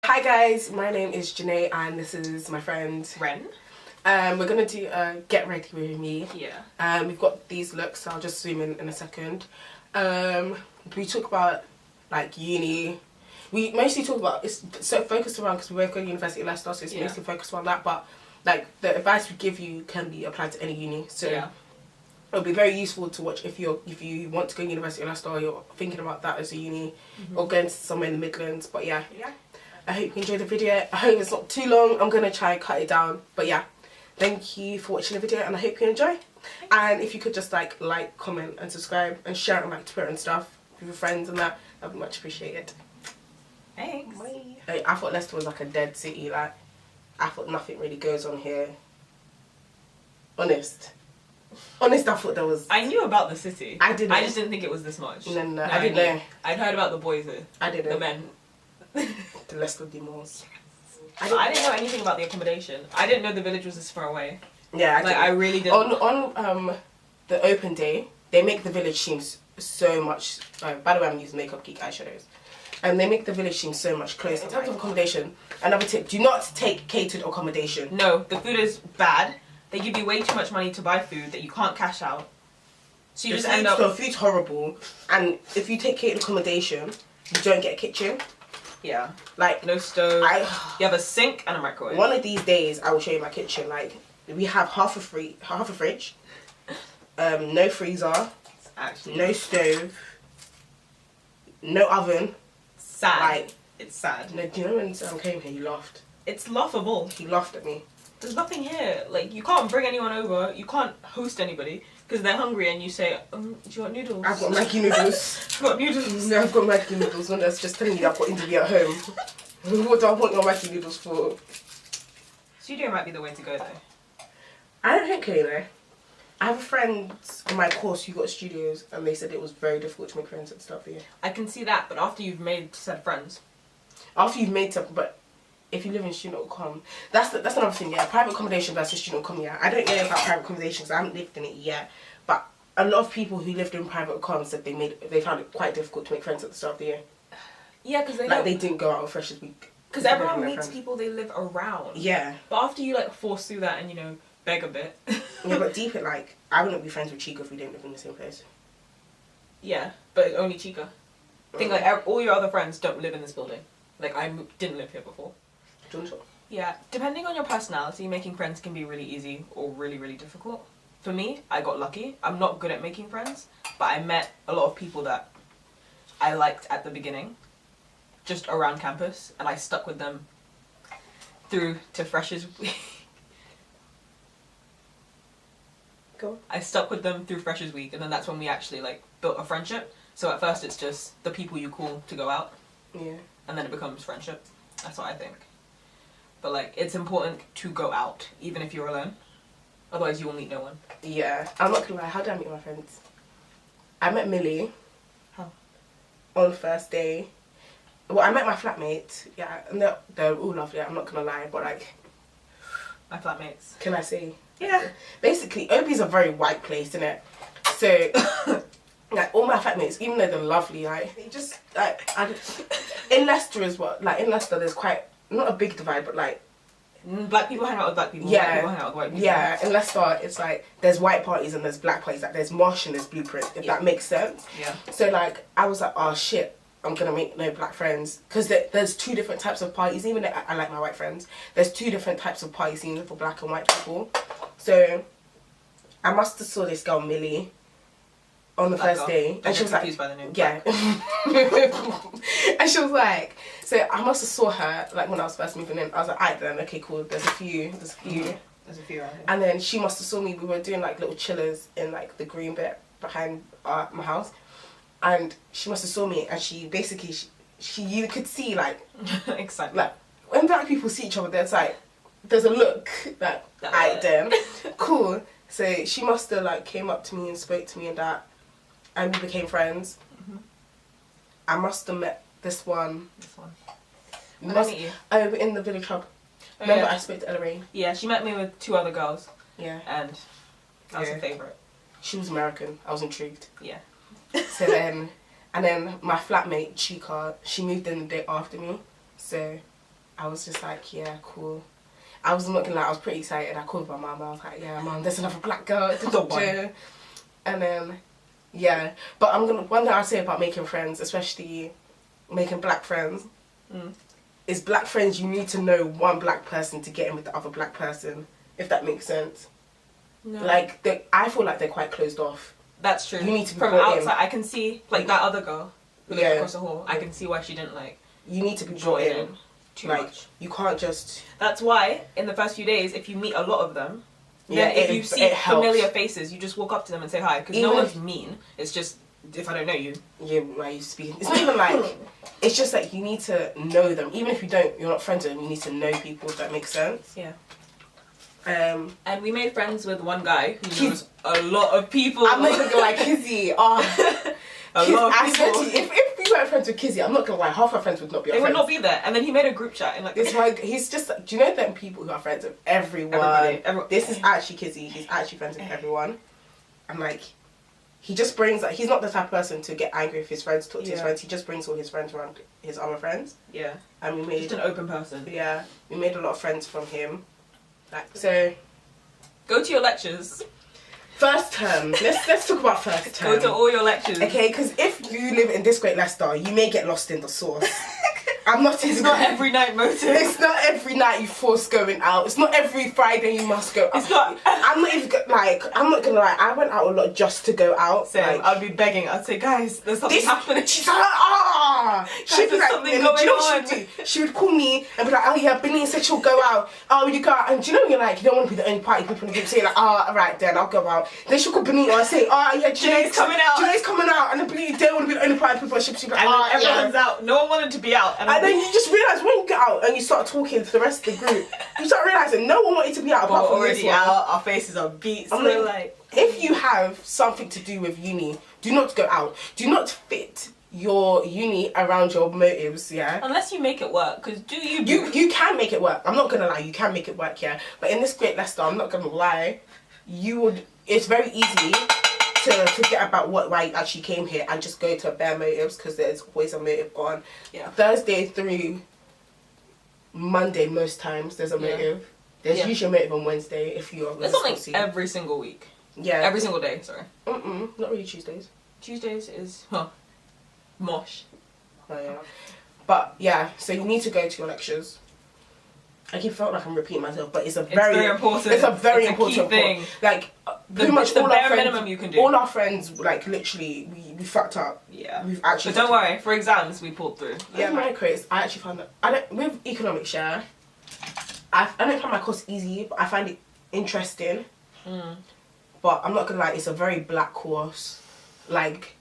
Hi guys, my name is Janae and this is my friend Ren. We're gonna do a get ready with me. Yeah. We've got these looks, so I'll just zoom in a second. We talk about like uni. We mostly talk about, it's so focused around, because we both go to University of Leicester, so it's mostly focused around that, but like the advice we give you can be applied to any uni, so it'll be very useful to watch if you want to go to University of Leicester or you're thinking about that as a uni, or going to somewhere in the Midlands. But yeah, I hope you enjoyed the video. I hope it's not too long. I'm gonna try and cut it down, but yeah, thank you for watching the video and I hope you enjoy. And if you could just like, comment and subscribe and share it on like Twitter and stuff with your friends and that'd be much appreciated. Thanks. Bye. I thought Leicester was like a dead city. Like, I thought nothing really goes on here. Honest, I thought there was. I knew about the city. I didn't. I just didn't think it was this much. No, I didn't know. I'd heard about the boys though. I didn't. The men. The Leicester Demons. I didn't know anything about the accommodation. I didn't know the village was this far away. Yeah, I really didn't. On the open day, they make the village seem so much. By the way, I'm using Makeup Geek eyeshadows. And they make the village seem so much closer. In terms of accommodation, another tip: do not take catered accommodation. No, the food is bad. They give you way too much money to buy food that you can't cash out. So you just end up. The food's horrible, and if you take catered accommodation, you don't get a kitchen. Yeah. Like no stove. You have a sink and a microwave. One of these days, I will show you my kitchen. Like we have half a fridge, no freezer, actually no stove, no oven. Sad. Like, it's sad. No, do you know when Sam came here, he laughed. It's laughable. He laughed at me. There's nothing here. Like, you can't bring anyone over. You can't host anybody because they're hungry and you say, do you want noodles? I've got Maggi noodles. I've got noodles. No, I've got Maggi noodles. When that's just telling you I've got interview at home. What do I want your Maggi noodles for? Studio might be the way to go though. I don't think so, you know. I have a friend on my course who got studios and they said it was very difficult to make friends and stuff here. I can see that, but after you've made said friends. After you've made some, but if you live in student.com, that's another thing, yeah. Private accommodation versus student.com, yeah. I don't know about private accommodation because I haven't lived in it yet, but a lot of people who lived in private accom said they found it quite difficult to make friends at the start of the year. Yeah, because they didn't go out on Freshers Week. Because everyone meets people they live around. Yeah. But after you like force through that and you know beg a bit. Yeah, but deep it, like, I wouldn't be friends with Chica if we didn't live in the same place. Yeah, but only Chica. I think like all your other friends don't live in this building. Like I didn't live here before. Yeah, depending on your personality, making friends can be really easy or really, really difficult. For me, I got lucky. I'm not good at making friends, but I met a lot of people that I liked at the beginning, just around campus, and I stuck with them through to Freshers Week. Cool. I stuck with them through Freshers Week, and then that's when we actually like built a friendship. So at first it's just the people you call to go out. Yeah. And then it becomes friendship. That's what I think. But like, it's important to go out, even if you're alone. Otherwise you will meet no one. Yeah. I'm not gonna lie, how did I meet my friends? I met Millie. How? On the first day. Well, I met my flatmates, yeah, and they're all lovely, I'm not gonna lie, but like... My flatmates. Can I say? Yeah. Basically, Obi's a very white place, isn't it? So, like, all my flatmates, even though they're lovely, like, they just, like, in Leicester as well, like, in Leicester there's quite, not a big divide, but like... Black people hang out with black people, yeah, white people hang out with white people. Yeah, in Leicester it's like, there's white parties and there's black parties, like, there's Marsh and there's Blueprint, if that makes sense. Yeah. So, like, I was like, oh shit, I'm gonna make no black friends, because there's two different types of parties. Even though I like my white friends, there's two different types of party scenes for black and white people. So I must have saw this girl Millie on the first day, and she was like, by the name. yeah, and she was like, so I must have saw her like when I was first moving in. I was like, alright then, okay, cool. There's a few. There's a few around here. And then she must have saw me. We were doing like little chillers in like the green bit behind my house. And she must have saw me, and she basically, you could see like, excitement. Like when black people see each other, there's a look that I then cool. So she must have like came up to me and spoke to me and that, and we became friends. I must have met this one. When did I meet you? Oh, in the village hub. Oh, Remember, yeah. I spoke to Ella Rain. Yeah, she met me with two other girls. Yeah. And I was her favourite. She was American. I was intrigued. Yeah. So then, and then my flatmate Chica, she moved in the day after me. So I was just like, yeah, cool. I was not gonna lie, I was pretty excited. I called my mum. I was like, yeah, mum, there's another black girl at the gym. And then, yeah. But one thing I'll say about making friends, especially making black friends, is black friends, you need to know one black person to get in with the other black person, if that makes sense. No. Like, I feel like they're quite closed off. That's true. You need to be from brought outside, in. I can see, like, that other girl who lived across the hall. I can see why she didn't, like... You need to be brought in. Too like, much. You can't just... That's why, in the first few days, if you meet a lot of them, yeah, then if you see familiar faces, you just walk up to them and say hi. Because no one's mean. It's just, if I don't know you. Yeah, why you speaking. It's not even like... It's just like, you need to know them. Even if you're not friends with them, you need to know people, if that makes sense. Yeah. And we made friends with one guy who knows a lot of people. I'm not even gonna lie, Kizzy. Oh, a lot of people. I swear to you, if we weren't friends with Kizzy, I'm not gonna lie, half our friends would not be our friends. They would not be there. And then he made a group chat and like. This one, he's just. Do you know them people who are friends with everyone? This is actually Kizzy. He's actually friends with everyone. I'm like, he just brings like, he's not the type of person to get angry if his friends talk to his friends. He just brings all his friends around his other friends. Yeah. And we made just an open person. Yeah, we made a lot of friends from him. Like so. Go to your lectures. First term. Let's talk about first term. Go to all your lectures. Okay, because if you live in this great Leicester, you may get lost in the sauce. I'm not. It's not every night motive. It's not every night you force going out. It's not every Friday you must go out. It's not. I'm not even like. I'm not gonna lie. I went out a lot just to go out. Same. Like, I'd be begging. I'd say, guys, there's something happening. She's like, she'd be like, something going on. What she'd do? She would call me and be like, oh yeah, Billy said she'll go out. Oh, you go out, and do you know you're like, you don't want to be the only party people in the group. So you're like, oh, alright then, I'll go out. Then she'll call Benita and say, oh yeah, Janae's coming out. Janae's coming out, and then Benita don't want to be the only party people. She'll be like, oh, everyone's out. No one wanted to be out. And then you just realise when you get out and you start talking to the rest of the group, you start realising no one wanted to be out apart from already this one. out. Our faces are beat. So I'm like, if you have something to do with uni, do not go out. Do not fit your uni around your motives, yeah? Unless you make it work, because you can make it work. I'm not gonna lie, you can make it work, yeah? But in this great Leicester, I'm not gonna lie, it's very easy to forget about why you actually came here and just go to bare motives, because there's always a motive on. Yeah. Thursday through Monday, most times, there's a motive. There's usually a motive on Wednesday if you're... It's not like every single week. Yeah. Every single day, sorry. Not really Tuesdays. Tuesdays is... mosh. Oh, yeah. But, yeah, so you need to go to your lectures. I keep felt like I'm repeating myself, but it's very important. It's a very important thing. Like, pretty much the all bare our friends, minimum you can do. All our friends, like, literally, we fucked up. Yeah. We've actually... But don't worry, for exams, we pulled through. Yeah, my quiz, I actually found that... with economics, yeah, I don't find my course easy, but I find it interesting. But I'm not gonna lie, it's a very black course. Like,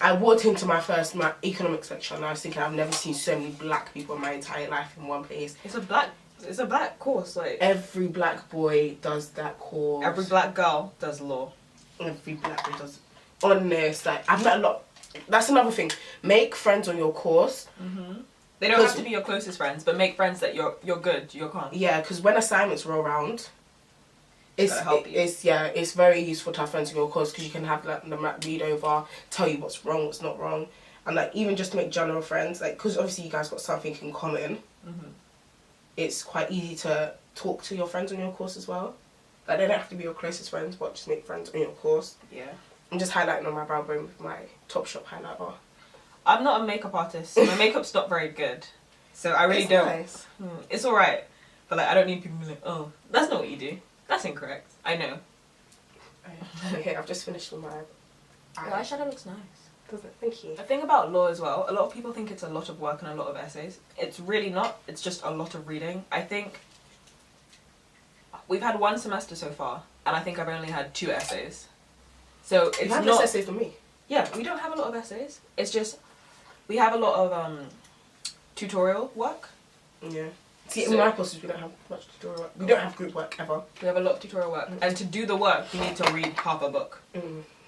I walked into my economics lecture and I was thinking I've never seen so many black people in my entire life in one place. It's a black course, like... Every black boy does that course. Every black girl does law. Every black boy does... Honest, like, I've met a lot... That's another thing. Make friends on your course. They don't have to be your closest friends, but make friends that you're good, you're calm. Yeah, because when assignments roll around, it's very useful to have friends in your course, because you can have like, them read over, tell you what's wrong, what's not wrong, and like even just to make general friends, like because obviously you guys got something in common. It's quite easy to talk to your friends on your course as well. Like they don't have to be your closest friends, but just make friends on your course. Yeah. I'm just highlighting on my brow bone with my Topshop highlighter. I'm not a makeup artist. My makeup's not very good, so I really don't. Nice. It's alright, but like I don't need people to be like, oh, that's not what you do. That's incorrect. I know. Okay, I've just finished with my Your eyeshadow looks nice. Doesn't it? Thank you. The thing about law as well, a lot of people think it's a lot of work and a lot of essays. It's really not. It's just a lot of reading. I think we've had one semester so far, and I think I've only had 2 essays. So it's you have not... less essays than me. Yeah, we don't have a lot of essays. It's just we have a lot of tutorial work. Yeah. See, in my courses we don't have much tutorial work. We don't have group work ever. We have a lot of tutorial work, and to do the work, you need to read half a book.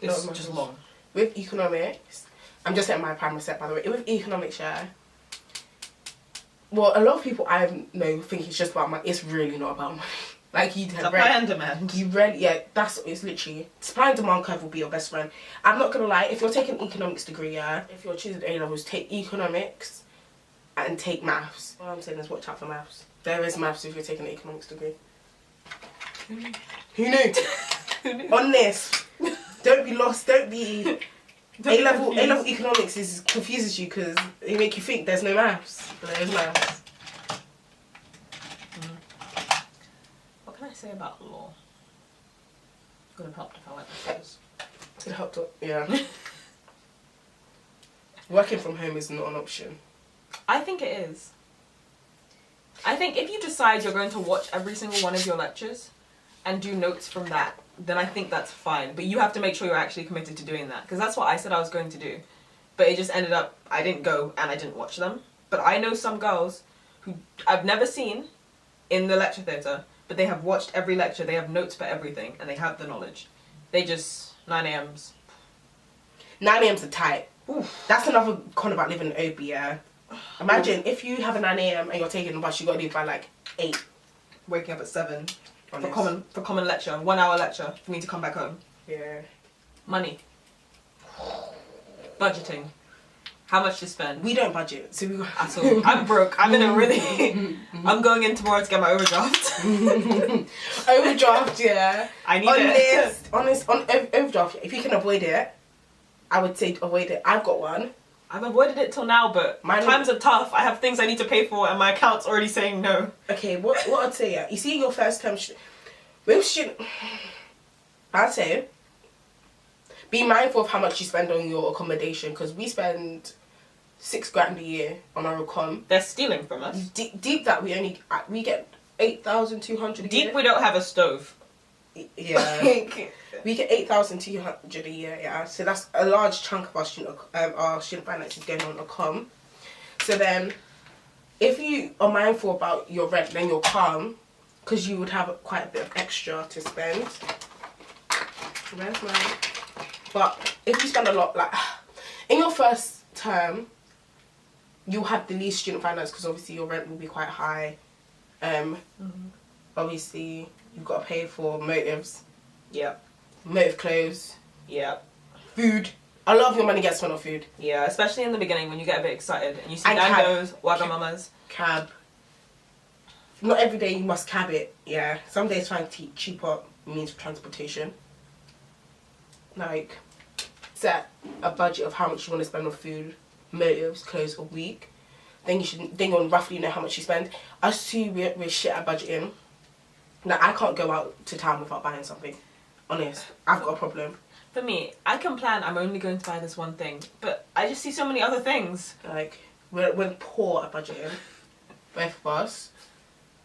It's just long. With economics, I'm just setting my primary set by the way. With economics, yeah. Well, a lot of people I know think it's just about money. It's really not about money. Like supply and demand. You really, it's literally supply and demand curve will be your best friend. I'm not gonna lie. If you're taking an economics degree, yeah, if you're choosing A levels, take economics and take maths. What I'm saying is watch out for maths. There is maths if you're taking an economics degree. Who knew? Who knew? On this, don't be lost. Don't be. A-level economics confuses you because it make you think there's no maths. But there is maths. What can I say about law? Would have helped if I went to schools. It helped. Yeah. Working from home is not an option. I think it is. I think if you decide you're going to watch every single one of your lectures and do notes from that, then I think that's fine. But you have to make sure you're actually committed to doing that. Because that's what I said I was going to do. But it just ended up, I didn't go and I didn't watch them. But I know some girls who I've never seen in the lecture theatre, but they have watched every lecture, they have notes for everything, and they have the knowledge. They just, 9 a.m.s. 9 a.m.s are tight. Oof. That's another con about living in OB, yeah. Imagine if you have a 9 a.m. and you're taking the bus, you got to leave by like 8. Waking up at 7 for common lecture, 1 hour lecture for me to come back home. Yeah. Money. Budgeting. How much to spend? We don't budget, so we got... At all. I'm broke. I'm in a really... I'm going in tomorrow to get my overdraft. Overdraft, yeah. I need it. On overdraft, if you can avoid it, I would say avoid it. I've got one. I've avoided it till now, but times are tough. I have things I need to pay for, and my account's already saying no. Okay, what I'd say, yeah, you see your first term, I'd say, be mindful of how much you spend on your accommodation, because we spend $6,000 a year on our accom. They're stealing from us. Deep that we get 8,200 a year. Deep we don't have a stove. Yeah. We get 8,200 a year, yeah. So that's a large chunk of our student finances going on a com. So then, if you are mindful about your rent, then you're calm, because you would have quite a bit of extra to spend. Where's mine? But if you spend a lot, like in your first term, you'll have the least student finance because obviously your rent will be quite high. Obviously, you've got to pay for motives. Yeah. Motive clothes. Yeah. Food. A lot of your money gets spent on food. Yeah, especially in the beginning when you get a bit excited and you see Nando's, Wagamamas. Cab. Not every day you must cab it. Yeah. Some days find cheaper means of transportation. Like, set a budget of how much you want to spend on food, motives, clothes a week. Then you'll roughly know how much you spend. Us two, we're shit at budgeting. Like, I can't go out to town without buying something. Honest, I've got a problem. For me, I can plan, I'm only going to buy this one thing, but I just see so many other things. Like, we're poor at budgeting, both of us.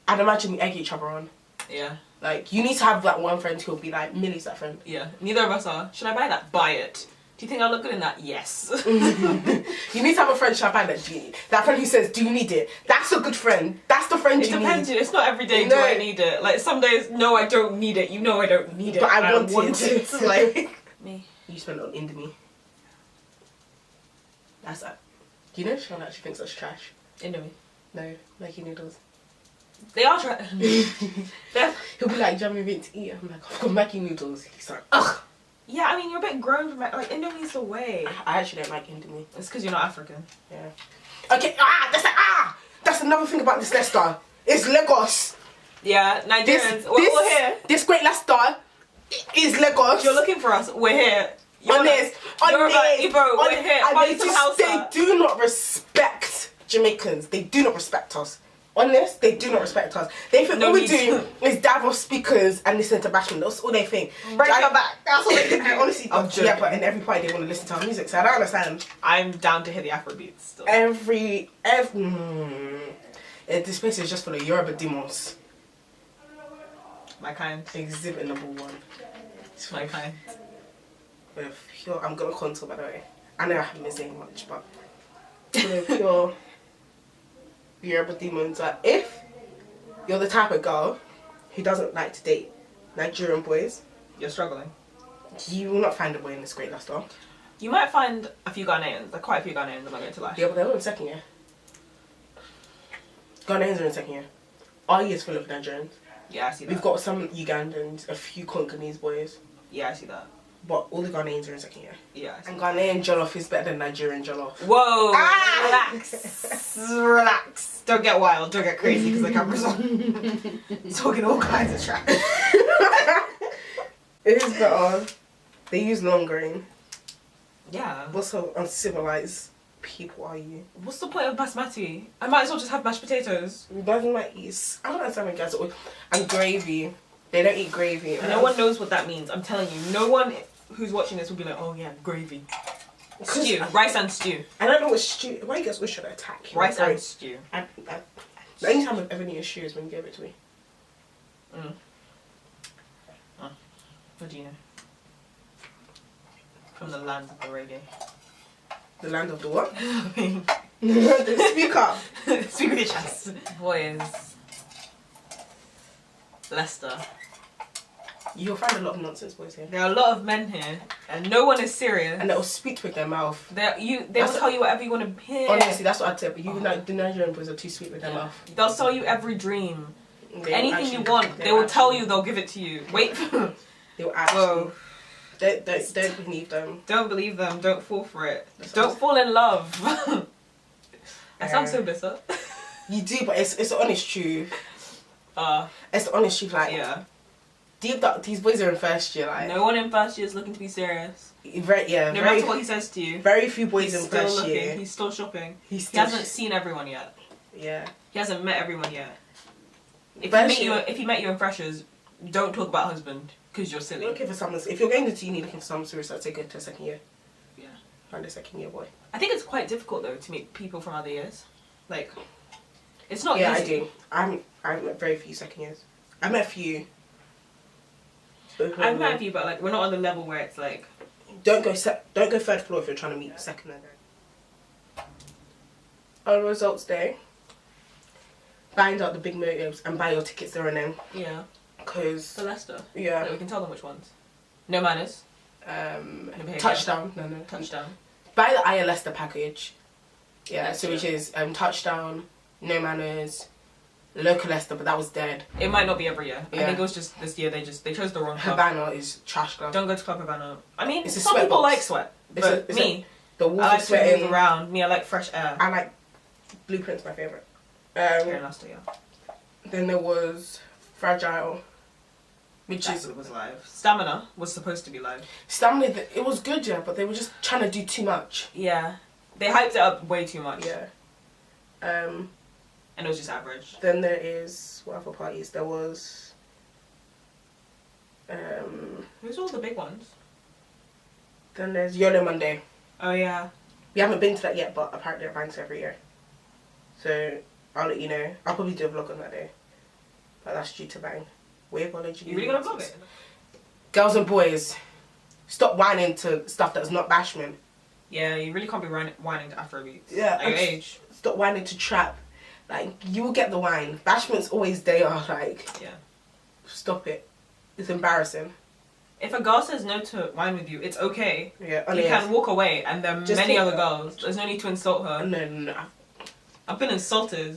I'd imagine we egg each other on. Yeah. Like, you need to have that one friend who'll be like, Millie's that friend. Yeah, neither of us are. Should I buy that? Buy it. Do you think I look good in that? Yes. You need to have a friend, should I buy that? That friend who says, do you need it? That's a good friend. That's the friend you need. It depends. It's not every day do I need it. Like, some days, no, I don't need it. You know I don't need it. But I want it. Like, me. You spend it on Indomie. That's that. Do you know Sean actually thinks that's trash? Indomie? No, Maggi noodles. They are trash. He'll be like, do you have anything to eat? I'm like, I've got Maggi noodles. He's like, ugh. Yeah, I mean, you're a bit grown from like Indomie's the way. I actually don't like Indomie. It's because you're not African. Yeah. Okay, that's another thing about this Leicester. It's Lagos. Yeah, Nigerians. We're here. This great Leicester is Lagos. You're looking for us. We're here. We're here. They do not respect Jamaicans. They do not respect us. Honest, they do not respect us. They think all we do is dive off speakers and listen to Bashman. That's all they think. Break your back. That's all they think. Honestly, yeah, but in every party they want to listen to our music, so I don't understand. I'm down to hear the Afrobeats still. This place is just for the Yoruba demons. My kind. Exhibit number 1. It's my kind. With pure, I'm gonna contour by the way. I know I haven't been saying much, but with pure Yoruba demons, if you're the type of girl who doesn't like to date Nigerian boys, you're struggling. You will not find a boy in this great Leicester. You might find a few Ghanaians, like quite a few Ghanaians, I'm not going to lie. Yeah, but they're all in second year. Ghanaians are in second year. Our year's full of Nigerians. Yeah, I see that. We've got some Ugandans, a few Congolese boys. Yeah, I see that. but all the Ghanaians are in second year. Yeah. And Ghanaian jollof is better than Nigerian jollof. Whoa! Relax. Don't get wild. Don't get crazy because the camera's on. Talking all kinds of trash. It is better. They use long grain. Yeah. What so uncivilized people are you? What's the point of basmati? I might as well just have mashed potatoes. Basmati. I don't understand when guys always... And gravy. They don't eat gravy. No one knows what that means. I'm telling you. No one who's watching this will be like, oh yeah, gravy. Stew. Rice and stew. I don't know what stew... Why you guys always trying to attack you? Rice and stew. The only time I've ever eaten stew is when you gave it to me. What do you know? From the land of the reggae. The land of the what? The speaker. Speak with your chest. Boys. Leicester. You'll find a lot of nonsense boys here. There are a lot of men here, and no one is serious. And they'll speak with their mouth. They will tell you whatever you want to hear. Honestly, that's what I'd say. But you, the Nigerian boys are too sweet with their mouth. They'll sell you every dream. Anything you want, they will tell you. They'll give it to you. Wait. They will actually. Don't believe them. Don't believe them. Don't fall for it. Don't fall in love. That sounds so bitter. You do, but it's the honest truth. It's the honest truth. Like, yeah. These boys are in first year. Like, no one in first year is looking to be serious. No matter what he says to you. Very few boys in first year. He's still shopping. He hasn't seen everyone yet. Yeah. He hasn't met everyone yet. If he met you in freshers, don't talk about husband because you're silly. Looking for someone. If you're going to uni looking for someone serious, I'd say go to a second year. Yeah. Find a second year boy. I think it's quite difficult though to meet people from other years. Like, it's not easy. Yeah, I do. I've met very few second years. I met a few. I've met a few, but like we're not on the level where it's like. Don't go third floor if you're trying to meet second and third. On results day, find out the big motives and buy your tickets there and then. Yeah. Because for Leicester. Yeah. Like, we can tell them which ones. No manners. Touchdown. No. Touchdown. Buy the Aya Leicester package. Yeah. So which is touchdown, no manners, local Leicester, but that was dead. It might not be every year. Yeah. I think it was just this year. They chose the wrong club. Havana is trash club. Don't go to Club Havana. I mean, it's some people like sweat, but the wolf I like sweating. to move around. Me, I like fresh air. I like Blueprint's my favourite. Here in Leicester, yeah. Then there was Fragile, which was live. Stamina was supposed to be live. Stamina, it was good, yeah, but they were just trying to do too much. Yeah, they hyped it up way too much. Yeah. And it was just average. Then there is what other parties? There was. Who's all the big ones? Then there's YOLO Monday. Oh yeah. We haven't been to that yet, but apparently it bangs every year. So I'll let you know. I'll probably do a vlog on that day. But that's due to bang. Wave knowledge. You really gonna vlog it? Girls and boys, stop whining to stuff that's not bashment. Yeah, you really can't be whining to Afrobeats. Yeah. At your age. Stop whining to trap. Like, you will get the wine. Bashment's always there. Like, yeah. Stop it. It's embarrassing. If a girl says no to wine with you, it's okay. Yeah. You can walk away, and there are many other girls. There's no need to insult her. No. I've been insulted.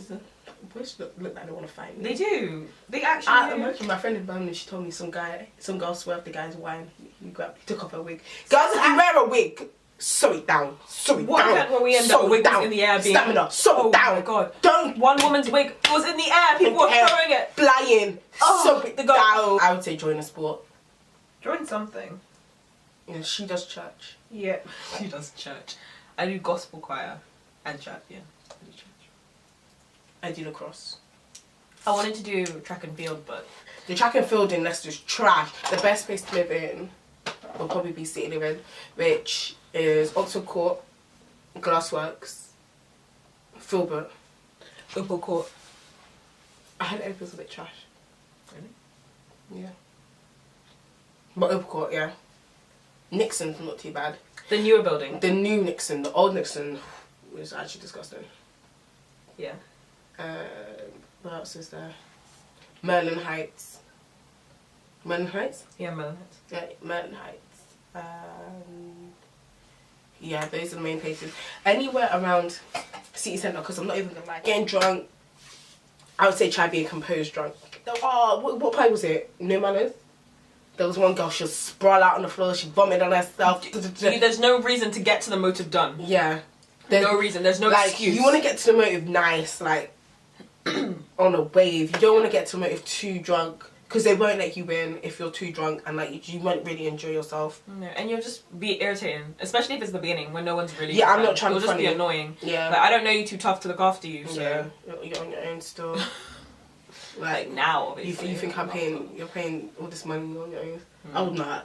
Boys look like they want to fight me. They do. They actually do. Imagine my friend in Birmingham, she told me some girl swerved the guy's wine. He took off her wig. Girls, if you wear a wig, sew it down. What happened when we end up with wigs in the air being... Stamina, sew it down. Oh my god. Don't... One woman's wig was in the air, people were throwing it. Flying. Sew it down. I would say join a sport. Join something. Yeah, she does church. Yeah, she does church. I do gospel choir and church, yeah. I do church. I do lacrosse. I wanted to do track and field, but... The track and field in Leicester's trash. The best place to live in will probably be City Living, which is Oxford Court, Glassworks, Filbert, Opal Court. I heard Opal's a bit trash. Really? Yeah. But Opal Court, yeah. Nixon's not too bad. The newer building? The new Nixon, the old Nixon was actually disgusting. Yeah. What else is there? Merlin Heights. Merlin Heights? Yeah, Merlin Heights. Yeah, Merlin Heights. Yeah, those are the main places. Anywhere around city centre, because I'm not even gonna lie. Getting drunk, I would say try being composed drunk. Oh, what party was it? No Manners? There was one girl, she was sprawl out on the floor, she vomited on herself. There's no reason to get to the motive done. Yeah. There's no reason, there's no excuse. You want to get to the motive nice, like, on a wave. You don't want to get to the motive too drunk, because they won't let you in if you're too drunk, and like you won't really enjoy yourself. No, and you'll just be irritating, especially if it's the beginning when no one's really. Yeah, I'm not trying to. It'll just be annoying. Yeah. Like, I don't know you too tough to look after you. So. Yeah, you're on your own still. Like now, obviously. You think you're paying all this money on your own? Oh no.